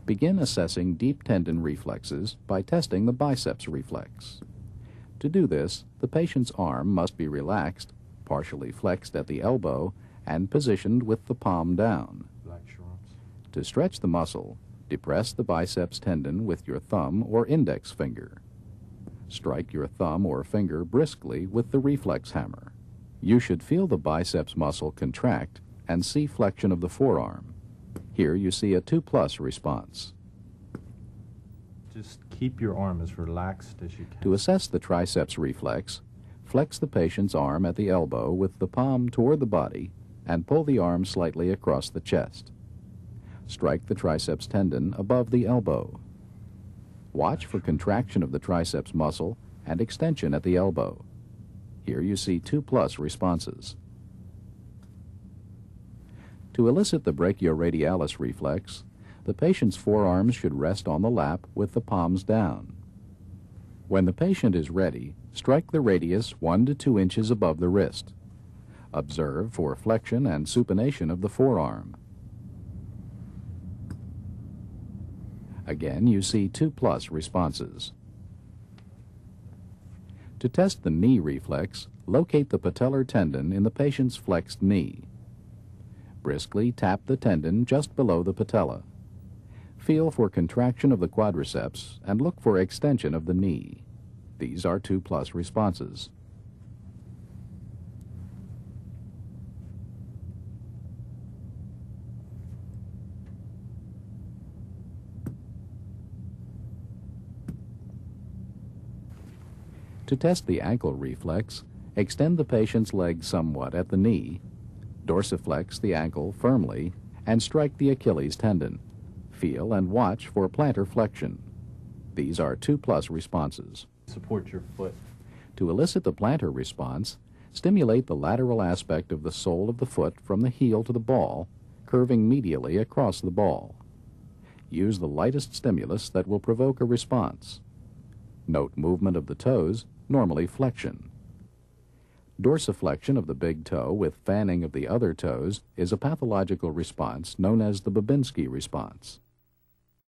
Begin assessing deep tendon reflexes by testing the biceps reflex. To do this, the patient's arm must be relaxed, partially flexed at the elbow, and positioned with the palm down. To stretch the muscle, depress the biceps tendon with your thumb or index finger. Strike your thumb or finger briskly with the reflex hammer. You should feel the biceps muscle contract and see flexion of the forearm. Here you see a 2+ response. Just keep your arm as relaxed as you can. To assess the triceps reflex, flex the patient's arm at the elbow with the palm toward the body and pull the arm slightly across the chest. Strike the triceps tendon above the elbow. Watch for contraction of the triceps muscle and extension at the elbow. Here you see 2+ responses. To elicit the brachioradialis reflex, the patient's forearms should rest on the lap with the palms down. When the patient is ready, strike the radius 1 to 2 inches above the wrist. Observe for flexion and supination of the forearm. Again, you see 2+ responses. To test the knee reflex, locate the patellar tendon in the patient's flexed knee. Briskly tap the tendon just below the patella. Feel for contraction of the quadriceps and look for extension of the knee. These are 2+ responses. To test the ankle reflex, extend the patient's leg somewhat at the knee, dorsiflex the ankle firmly, and strike the Achilles tendon. Feel and watch for plantar flexion. These are 2+ responses. Support your foot. To elicit the plantar response, stimulate the lateral aspect of the sole of the foot from the heel to the ball, curving medially across the ball. Use the lightest stimulus that will provoke a response. Note movement of the toes, normally flexion. Dorsiflexion of the big toe with fanning of the other toes is a pathological response known as the Babinski response.